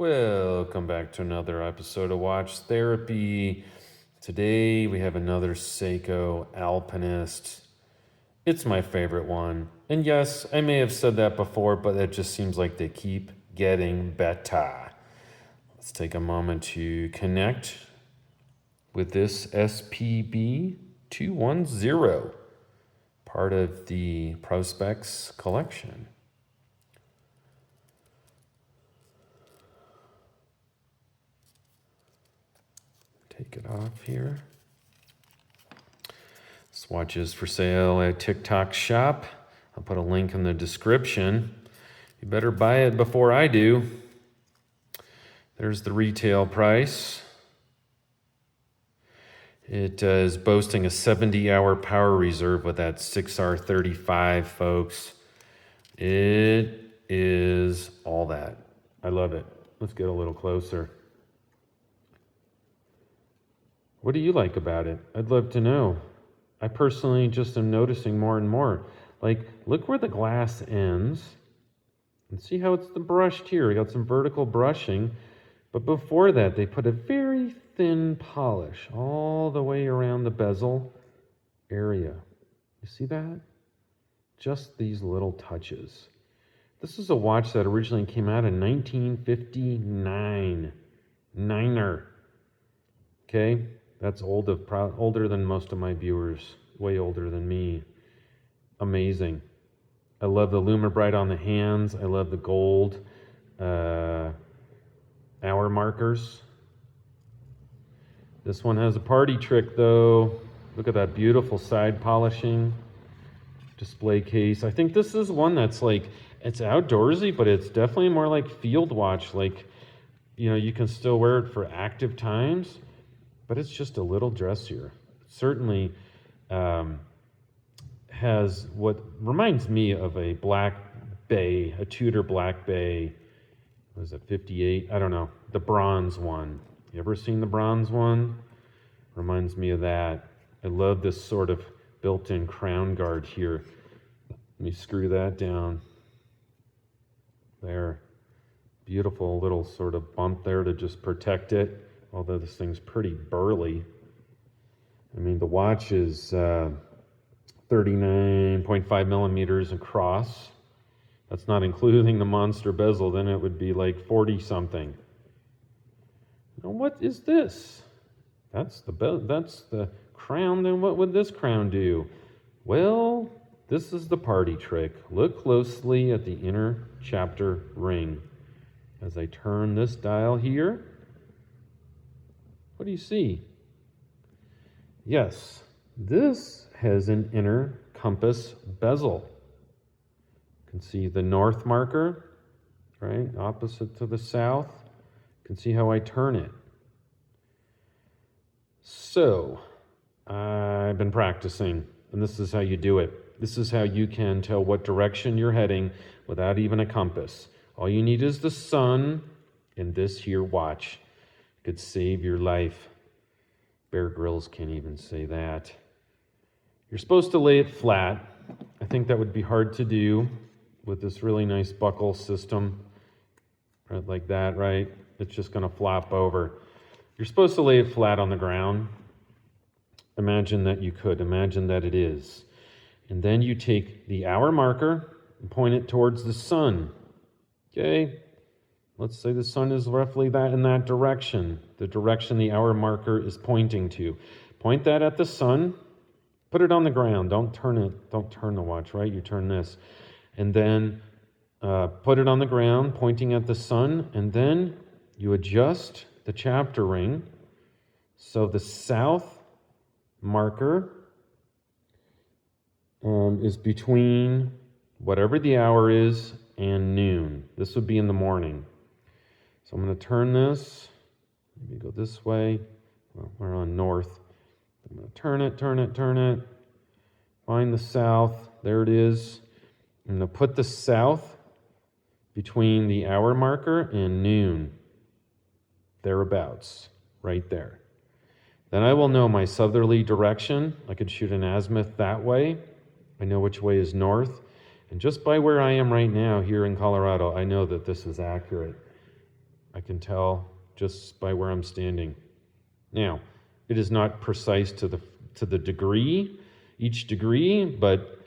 Welcome back to another episode of Watch Therapy. Today we have another SEIKO Alpinist. It's my favorite one. And yes, I may have said that before, but it just seems like they keep getting better. Let's take a moment to connect with this SPB210, part of the Prospects collection. Take it off here. This watch is for sale at Tick Tock shop. I'll put a link in the description. You better buy it before I do. There's the retail price. It is boasting a 70-hour power reserve with that 6R35, folks. It is all that. I love it. Let's get a little closer. What do you like about it? I'd love to know. I personally just am noticing more and more. Like, look where the glass ends. And see how it's brushed here. We got some vertical brushing. But before that, they put a very thin polish all the way around the bezel area. You see that? Just these little touches. This is a watch that originally came out in 1959. Niner. Okay? That's older than most of my viewers. Way older than me. Amazing. I love the Lumibright on the hands. I love the gold hour markers. This one has a party trick though. Look at that beautiful side polishing. Display case. I think this is one that's like, it's outdoorsy, but it's definitely more like field watch. Like, you know, you can still wear it for active times. But it's just a little dressier. It certainly has what reminds me of a black bay, a Tudor black bay. Was it 58? I don't know. The bronze one. You ever seen the bronze one? Reminds me of that. I love this sort of built-in crown guard here. Let me screw that down. There. Beautiful little sort of bump there to just protect it. Although this thing's pretty burly. I mean, the watch is 39.5 millimeters across. That's not including the monster bezel. Then it would be like 40 something. Now, what is this? That's the crown. Then what would this crown do? Well, this is the party trick. Look closely at the inner chapter ring. As I turn this dial here, what do you see? Yes, this has an inner compass bezel. You can see the north marker, right, opposite to the south. You can see how I turn it. So, I've been practicing, and this is how you do it. This is how you can tell what direction you're heading without even a compass. All you need is the sun and this here watch. Could save your life. Bear Grylls can't even say that. You're supposed to lay it flat. I think that would be hard to do with this really nice buckle system. Right, like that, right? It's just going to flop over. You're supposed to lay it flat on the ground. Imagine that you could. Imagine that it is. And then you take the hour marker and point it towards the sun. Okay? Let's say the sun is roughly that in that direction, the direction the hour marker is pointing to. Point that at the sun, put it on the ground. Don't turn the watch, right? You turn this. And then put it on the ground, pointing at the sun, and then you adjust the chapter ring so the south marker is between whatever the hour is and noon. This would be in the morning. So I'm going to turn this, maybe go this way. Well, we're on north. I'm going to turn it. Find the south. There it is. I'm going to put the south between the hour marker and noon. Thereabouts, right there. Then I will know my southerly direction. I could shoot an azimuth that way. I know which way is north. And just by where I am right now here in Colorado, I know that this is accurate. I can tell just by where I'm standing. Now, it is not precise to the degree, each degree, but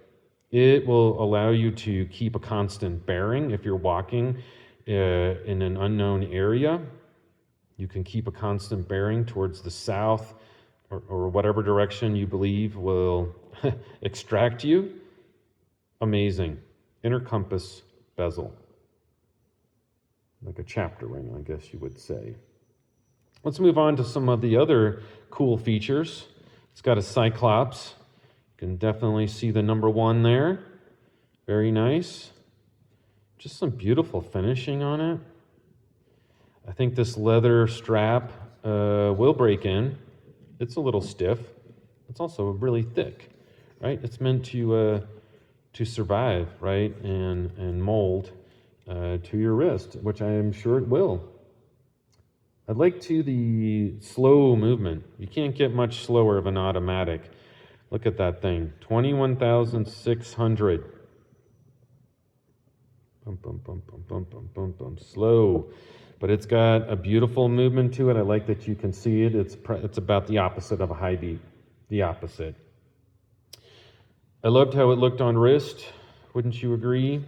it will allow you to keep a constant bearing if you're walking in an unknown area. You can keep a constant bearing towards the south or whatever direction you believe will extract you. Amazing. Inner compass bezel. Like a chapter ring, I guess you would say. Let's move on to some of the other cool features. It's got a cyclops. You can definitely see the number 1 there. Very nice. Just some beautiful finishing on it. I think this leather strap will break in. It's a little stiff. It's also really thick, right? It's meant to survive, right, and mold to your wrist, which I am sure it will. I'd like the slow movement. You can't get much slower of an automatic. Look at that thing, 21,600. Bum, bum, bum, bum, bum, bum, bum, bum. Slow, but it's got a beautiful movement to it. I like that you can see it. It's about the opposite of a high beat, the opposite. I loved how it looked on wrist. Wouldn't you agree?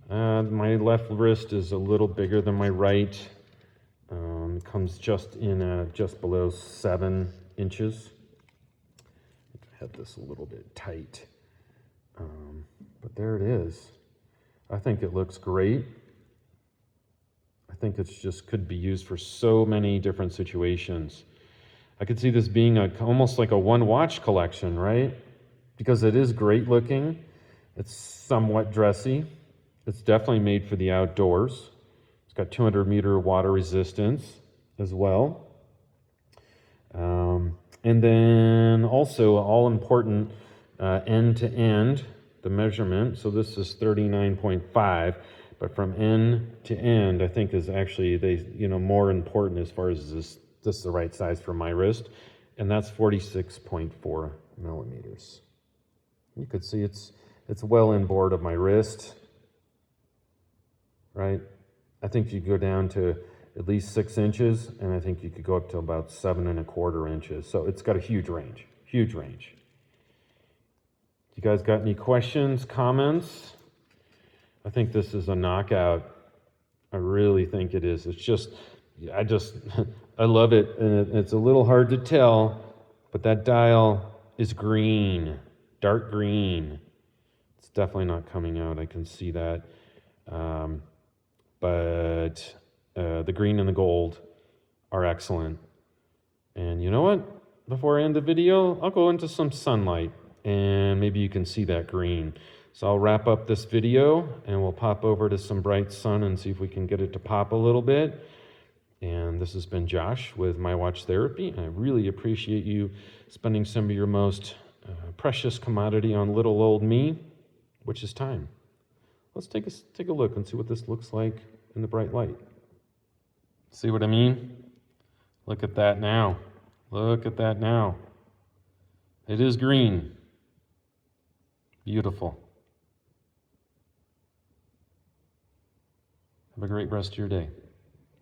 My left wrist is a little bigger than my right. It comes just below 7 inches. I have this a little bit tight, but there it is. I think it looks great. I think it's just could be used for so many different situations. I could see this being almost like a one watch collection, right? Because it is great looking. It's somewhat dressy. It's definitely made for the outdoors. It's got 200-meter water resistance as well. And then also all important end to end, the measurement. So this is 39.5, but from end to end, I think is actually more important as far as this is the right size for my wrist, and that's 46.4 millimeters. You could see it's well inboard of my wrist, right? I think you go down to at least 6 inches, and I think you could go up to about 7.25 inches. So it's got a huge range, huge range. You guys got any questions, comments? I think this is a knockout. I really think it is. It's just, I love it, and it's a little hard to tell, but that dial is green, dark green. It's definitely not coming out. I can see that. But the green and the gold are excellent. And you know what? Before I end the video, I'll go into some sunlight, and maybe you can see that green. So I'll wrap up this video, and we'll pop over to some bright sun and see if we can get it to pop a little bit. And this has been Josh with My Watch Therapy, and I really appreciate you spending some of your most precious commodity on little old me, which is time. Let's take a look and see what this looks like in the bright light. See what I mean? Look at that now. Look at that now. It is green. Beautiful. Have a great rest of your day.